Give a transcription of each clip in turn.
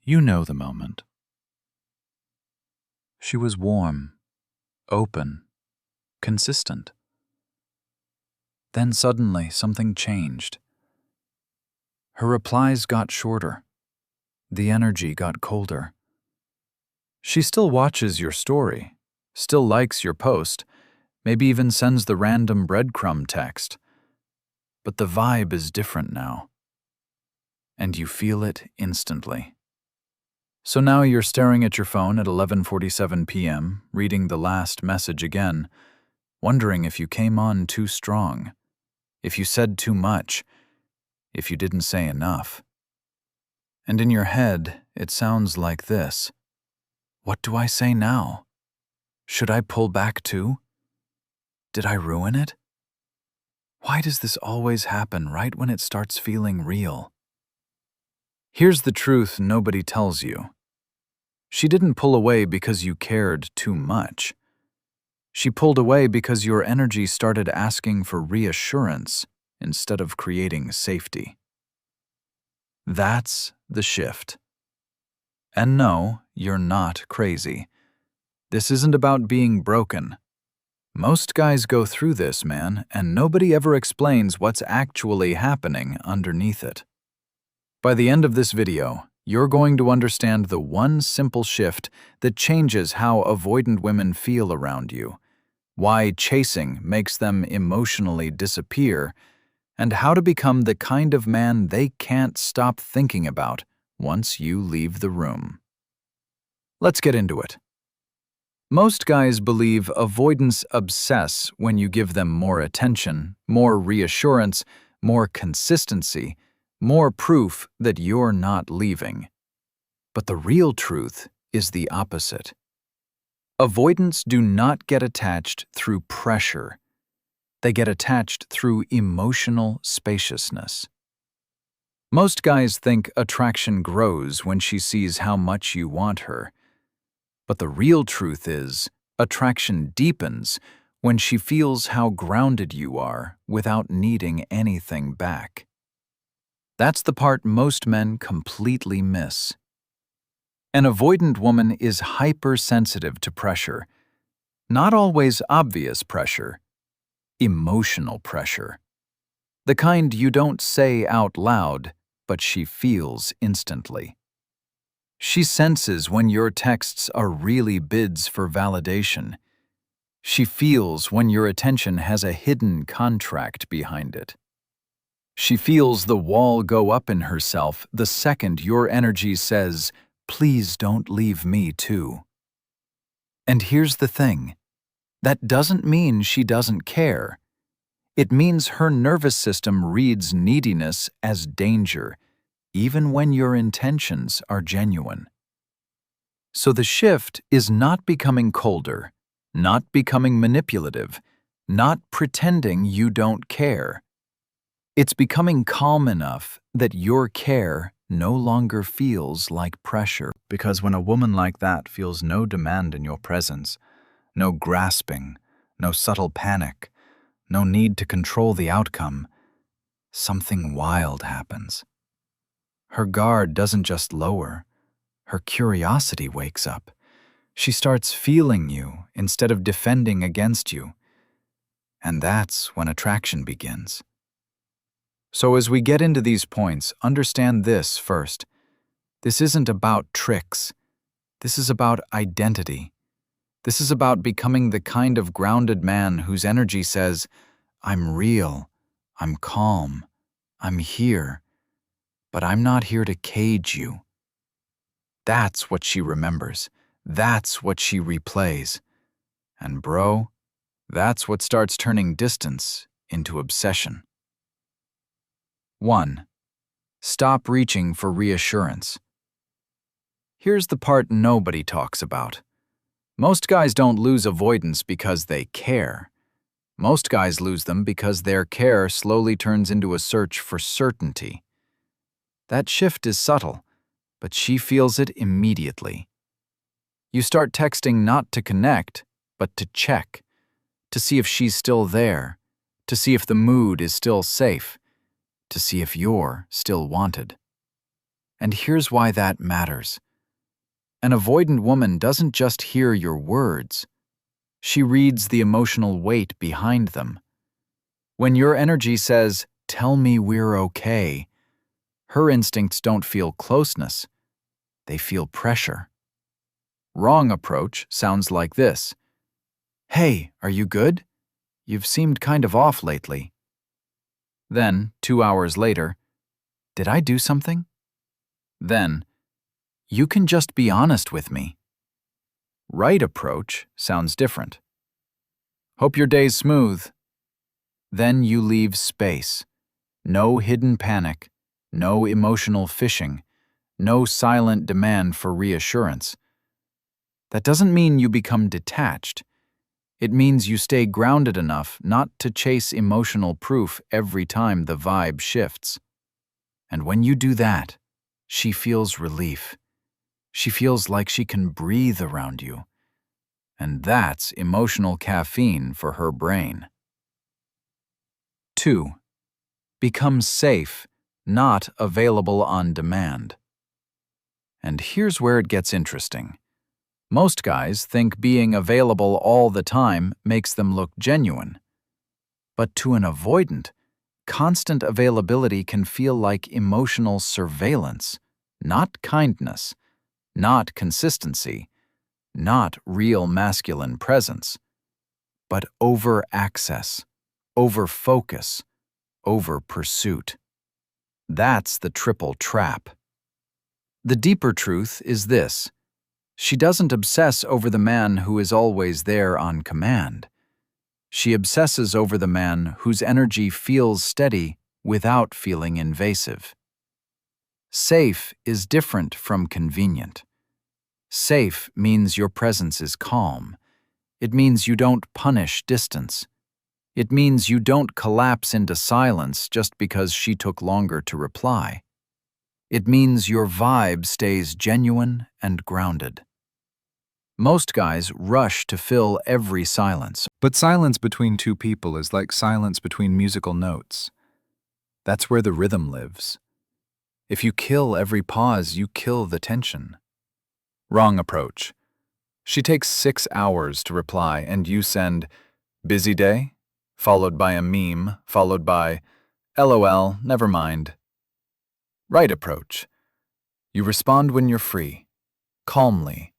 You know the moment. She was warm, open, consistent. Then suddenly something changed. Her replies got shorter. The energy got colder. She still watches your story, still likes your post, maybe even sends the random breadcrumb text. But the vibe is different now. And you feel it instantly. So now you're staring at your phone at 11:47 p.m., reading the last message again, wondering if you came on too strong, if you said too much, if you didn't say enough. And in your head, it sounds like this. What do I say now? Should I pull back too? Did I ruin it? Why does this always happen right when it starts feeling real? Here's the truth nobody tells you. She didn't pull away because you cared too much. She pulled away because your energy started asking for reassurance instead of creating safety. That's the shift. And no, you're not crazy. This isn't about being broken. Most guys go through this, man, and nobody ever explains what's actually happening underneath it. By the end of this video, you're going to understand the one simple shift that changes how avoidant women feel around you, why chasing makes them emotionally disappear, and how to become the kind of man they can't stop thinking about once you leave the room. Let's get into it. Most guys believe avoidants obsess when you give them more attention, more reassurance, more consistency, more proof that you're not leaving. But the real truth is the opposite. Avoidants do not get attached through pressure. They get attached through emotional spaciousness. Most guys think attraction grows when she sees how much you want her. But the real truth is, attraction deepens when she feels how grounded you are without needing anything back. That's the part most men completely miss. An avoidant woman is hypersensitive to pressure, not always obvious pressure, emotional pressure. The kind you don't say out loud, but she feels instantly. She senses when your texts are really bids for validation. She feels when your attention has a hidden contract behind it. She feels the wall go up in herself the second your energy says, "Please don't leave me too." And here's the thing. That doesn't mean she doesn't care. It means her nervous system reads neediness as danger, even when your intentions are genuine. So the shift is not becoming colder, not becoming manipulative, not pretending you don't care. It's becoming calm enough that your care no longer feels like pressure. Because when a woman like that feels no demand in your presence, no grasping, no subtle panic, no need to control the outcome, something wild happens. Her guard doesn't just lower, her curiosity wakes up. She starts feeling you instead of defending against you. And that's when attraction begins. So as we get into these points, understand this first. This isn't about tricks. This is about identity. This is about becoming the kind of grounded man whose energy says, "I'm real, I'm calm, I'm here, but I'm not here to cage you." That's what she remembers. That's what she replays. And bro, that's what starts turning distance into obsession. 1. Stop reaching for reassurance. Here's the part nobody talks about. Most guys don't lose avoidance because they care. Most guys lose them because their care slowly turns into a search for certainty. That shift is subtle, but she feels it immediately. You start texting not to connect, but to check, to see if she's still there, to see if the mood is still safe, to see if you're still wanted. And here's why that matters. An avoidant woman doesn't just hear your words. She reads the emotional weight behind them. When your energy says, "Tell me we're okay," her instincts don't feel closeness. They feel pressure. Wrong approach sounds like this. "Hey, are you good? You've seemed kind of off lately." Then, 2 hours later, "Did I do something?" Then, "You can just be honest with me." Right approach sounds different. "Hope your day's smooth." Then you leave space. No hidden panic, no emotional fishing, no silent demand for reassurance. That doesn't mean you become detached. It means you stay grounded enough not to chase emotional proof every time the vibe shifts. And when you do that, she feels relief. She feels like she can breathe around you. And that's emotional caffeine for her brain. 2. Become safe, not available on demand. And here's where it gets interesting. Most guys think being available all the time makes them look genuine. But to an avoidant, constant availability can feel like emotional surveillance, not kindness, not consistency, not real masculine presence, but over-access, over-focus, over-pursuit. That's the triple trap. The deeper truth is this. She doesn't obsess over the man who is always there on command. She obsesses over the man whose energy feels steady without feeling invasive. Safe is different from convenient. Safe means your presence is calm. It means you don't punish distance. It means you don't collapse into silence just because she took longer to reply. It means your vibe stays genuine and grounded. Most guys rush to fill every silence. But silence between two people is like silence between musical notes. That's where the rhythm lives. If you kill every pause, you kill the tension. Wrong approach. She takes 6 hours to reply, and you send, "Busy day?" followed by a meme, followed by, "LOL, never mind." Right approach. You respond when you're free, calmly,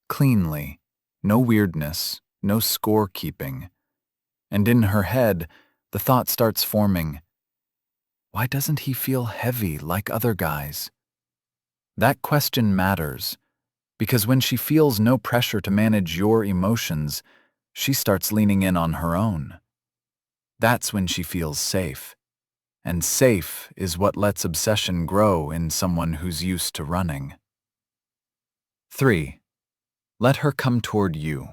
cleanly, no weirdness, no scorekeeping. And in her head, the thought starts forming, why doesn't he feel heavy like other guys? That question matters, because when she feels no pressure to manage your emotions, she starts leaning in on her own. That's when she feels safe. And safe is what lets obsession grow in someone who's used to running. 3. Let her come toward you.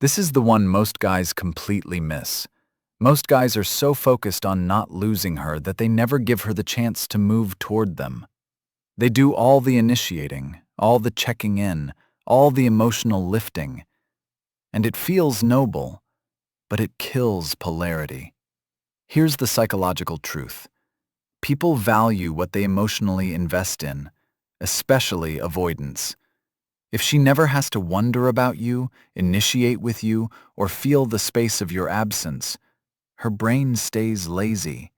This is the one most guys completely miss. Most guys are so focused on not losing her that they never give her the chance to move toward them. They do all the initiating, all the checking in, all the emotional lifting. And it feels noble, but it kills polarity. Here's the psychological truth. People value what they emotionally invest in, especially avoidance. If she never has to wonder about you, initiate with you, or feel the space of your absence, her brain stays lazy.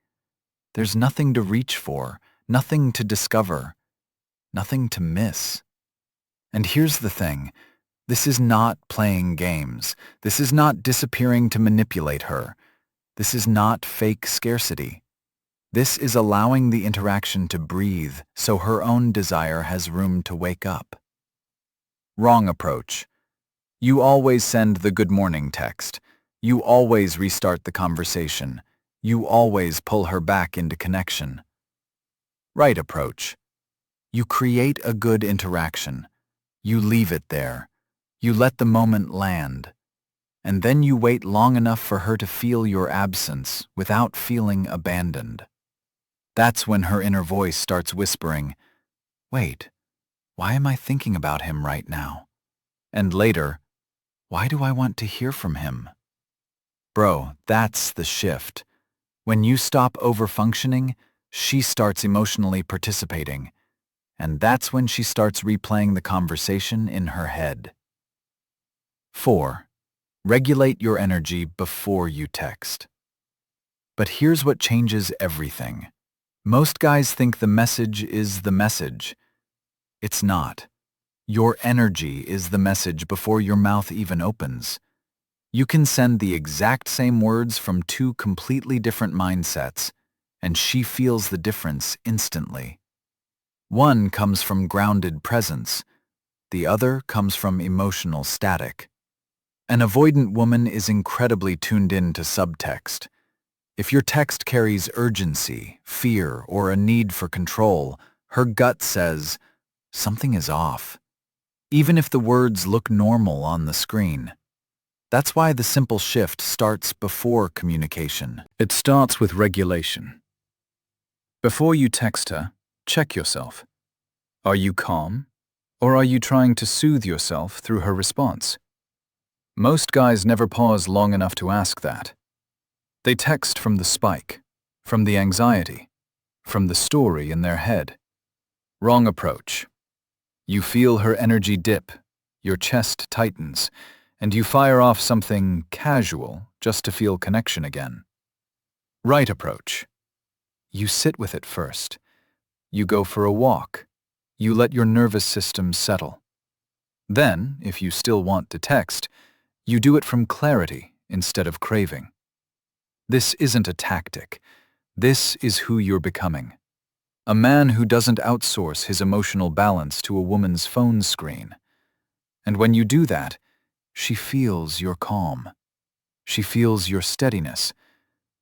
There's nothing to reach for, nothing to discover, nothing to miss. And here's the thing. This is not playing games. This is not disappearing to manipulate her. This is not fake scarcity. This is allowing the interaction to breathe so her own desire has room to wake up. Wrong approach. You always send the good morning text. You always restart the conversation. You always pull her back into connection. Right approach. You create a good interaction. You leave it there. You let the moment land. And then you wait long enough for her to feel your absence without feeling abandoned. That's when her inner voice starts whispering, wait, why am I thinking about him right now? And later, why do I want to hear from him? Bro, that's the shift. When you stop overfunctioning, she starts emotionally participating. and that's when she starts replaying the conversation in her head. 4. Regulate your energy before you text. But here's what changes everything. Most guys think the message is the message. It's not. Your energy is the message before your mouth even opens. You can send the exact same words from two completely different mindsets, and she feels the difference instantly. One comes from grounded presence. The other comes from emotional static. An avoidant woman is incredibly tuned in to subtext. If your text carries urgency, fear, or a need for control, her gut says, something is off, even if the words look normal on the screen. That's why the simple shift starts before communication. It starts with regulation. Before you text her, check yourself. Are you calm, or are you trying to soothe yourself through her response? Most guys never pause long enough to ask that. They text from the spike, from the anxiety, from the story in their head. Wrong approach. You feel her energy dip, your chest tightens, and you fire off something casual just to feel connection again. Right approach. You sit with it first. You go for a walk. You let your nervous system settle. Then, if you still want to text, you do it from clarity instead of craving. This isn't a tactic. This is who you're becoming. A man who doesn't outsource his emotional balance to a woman's phone screen. And when you do that, she feels your calm. She feels your steadiness.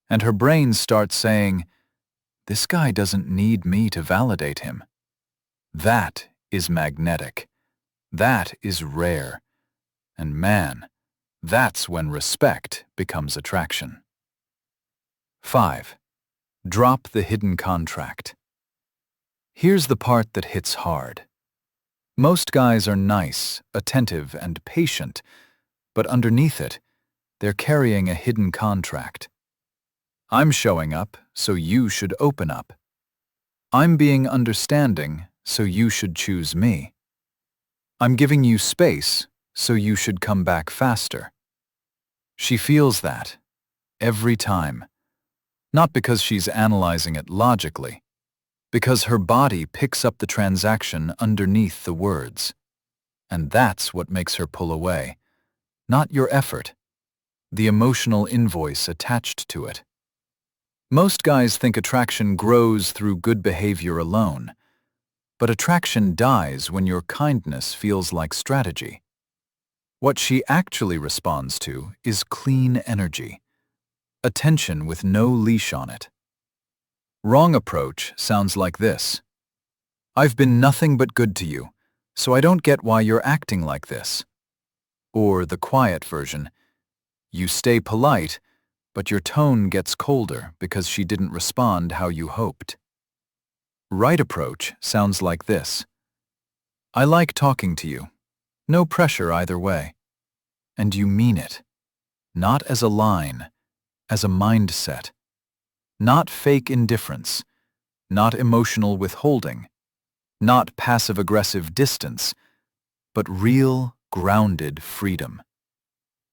And her brain starts saying, this guy doesn't need me to validate him. That is magnetic. That is rare. And man, that's when respect becomes attraction. 5. Drop the hidden contract. Here's the part that hits hard. Most guys are nice, attentive, and patient, but underneath it, they're carrying a hidden contract. I'm showing up, so you should open up. I'm being understanding, so you should choose me. I'm giving you space, so you should come back faster. She feels that, every time. Not because she's analyzing it logically, because her body picks up the transaction underneath the words. And that's what makes her pull away. Not your effort, the emotional invoice attached to it. Most guys think attraction grows through good behavior alone, but attraction dies when your kindness feels like strategy. What she actually responds to is clean energy, attention with no leash on it. Wrong approach sounds like this. I've been nothing but good to you, so I don't get why you're acting like this. Or the quiet version, you stay polite, but your tone gets colder because she didn't respond how you hoped. Right approach sounds like this. I like talking to you. No pressure either way. And you mean it. Not as a line, as a mindset. Not fake indifference. Not emotional withholding. Not passive-aggressive distance, but real, grounded freedom.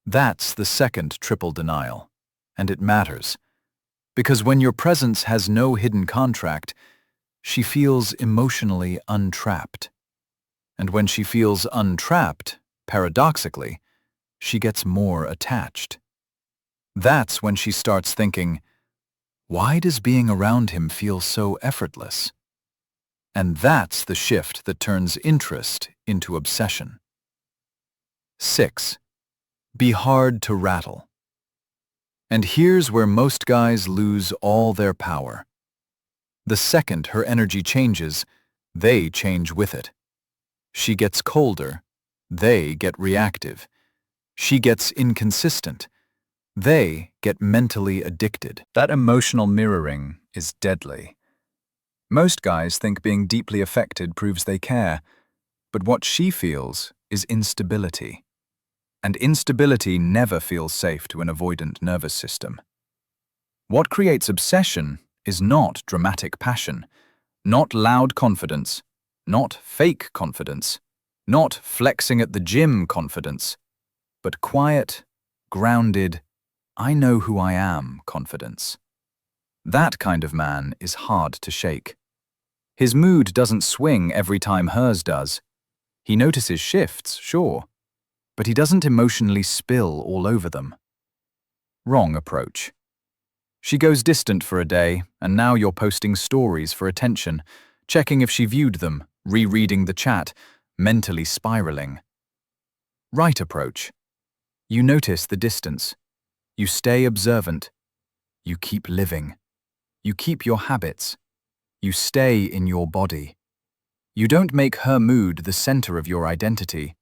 That's the second triple denial, and it matters. Because when your presence has no hidden contract, she feels emotionally untrapped. And when she feels untrapped, paradoxically, she gets more attached. That's when she starts thinking, why does being around him feel so effortless? And that's the shift that turns interest into obsession. 6. Be hard to rattle. And here's where most guys lose all their power. The second her energy changes, they change with it. She gets colder, they get reactive. She gets inconsistent, they get mentally addicted. That emotional mirroring is deadly. Most guys think being deeply affected proves they care, but what she feels is instability. And instability never feels safe to an avoidant nervous system. What creates obsession is not dramatic passion, not loud confidence, Not fake confidence, not flexing at the gym confidence, but quiet, grounded, I know who I am confidence. That kind of man is hard to shake. His mood doesn't swing every time hers does. He notices shifts, sure, but he doesn't emotionally spill all over them. Wrong approach. She goes distant for a day, and now you're posting stories for attention, checking if she viewed them, rereading the chat, mentally spiraling. Right approach. You notice the distance. You stay observant. You keep living. You keep your habits. You stay in your body. You don't make her mood the center of your identity.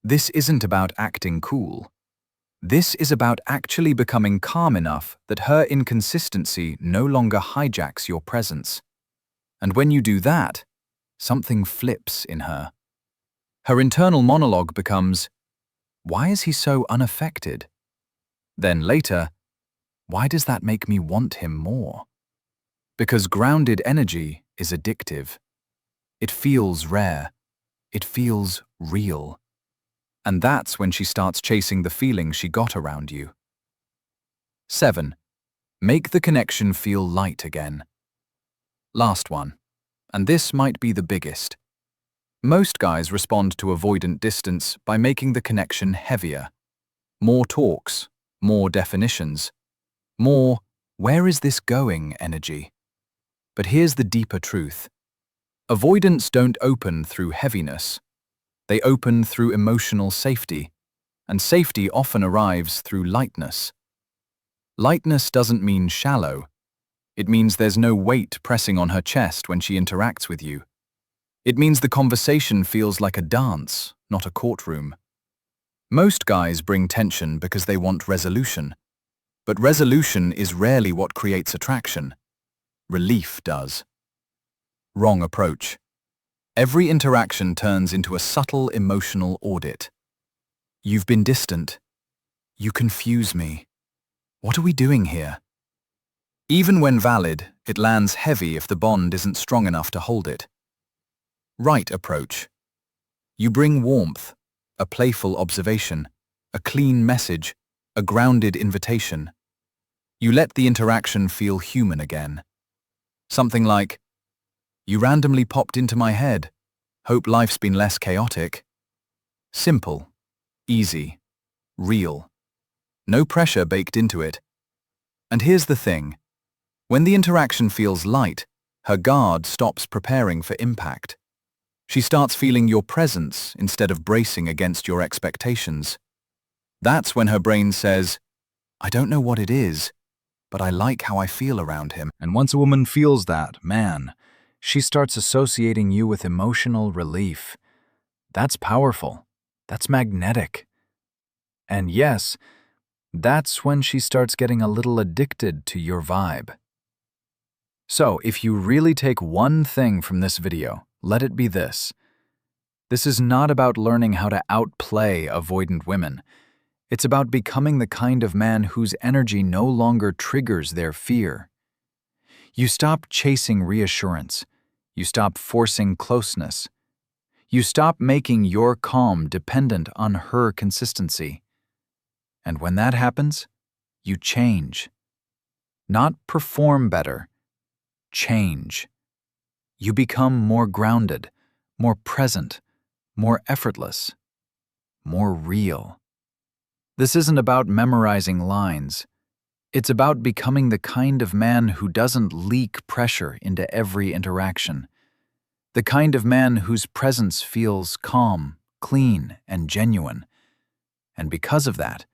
This isn't about acting cool. This is about actually becoming calm enough that her inconsistency no longer hijacks your presence. And when you do that, something flips in her. Her internal monologue becomes, "Why is he so unaffected?" Then later, "Why does that make me want him more?" Because grounded energy is addictive. It feels rare. It feels real. And that's when she starts chasing the feeling she got around you. 7. Make the connection feel light again. Last one, and this might be the biggest. Most guys respond to avoidant distance by making the connection heavier. More talks, more definitions, more "where is this going" energy. But here's the deeper truth. Avoidants don't open through heaviness. They open through emotional safety, and safety often arrives through lightness. Lightness doesn't mean shallow. It means there's no weight pressing on her chest when she interacts with you. It means the conversation feels like a dance, not a courtroom. Most guys bring tension because they want resolution, but resolution is rarely what creates attraction. Relief does. Wrong approach. Every interaction turns into a subtle emotional audit. You've been distant. You confuse me. What are we doing here? Even when valid, it lands heavy if the bond isn't strong enough to hold it. Right approach. You bring warmth, a playful observation, a clean message, a grounded invitation. You let the interaction feel human again. Something like, "You randomly popped into my head. Hope life's been less chaotic." Simple, easy, real. No pressure baked into it. And here's the thing. When the interaction feels light, her guard stops preparing for impact. She starts feeling your presence instead of bracing against your expectations. That's when her brain says, "I don't know what it is, but I like how I feel around him." And once a woman feels that, man, she starts associating you with emotional relief. That's powerful. That's magnetic. And yes, that's when she starts getting a little addicted to your vibe. So, if you really take one thing from this video, let it be this. This is not about learning how to outplay avoidant women. It's about becoming the kind of man whose energy no longer triggers their fear. You stop chasing reassurance. You stop forcing closeness. You stop making your calm dependent on her consistency. And when that happens, you change. Not perform better. Change. You become more grounded, more present, more effortless, more real. This isn't about memorizing lines. It's about becoming the kind of man who doesn't leak pressure into every interaction. The kind of man whose presence feels calm, clean, and genuine. And because of that,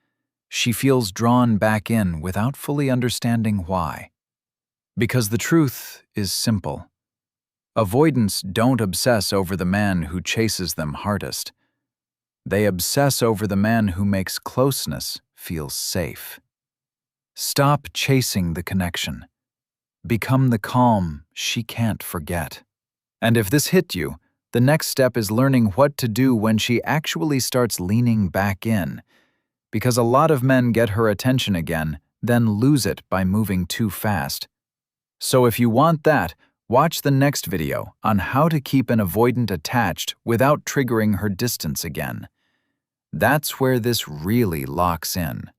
she feels drawn back in without fully understanding why. Because the truth is simple. Avoidants don't obsess over the man who chases them hardest. They obsess over the man who makes closeness feel safe. Stop chasing the connection. Become the calm she can't forget. And if this hit you, the next step is learning what to do when she actually starts leaning back in. Because a lot of men get her attention again, then lose it by moving too fast. So if you want that, Watch the next video on how to keep an avoidant attached without triggering her distance again. That's where this really locks in.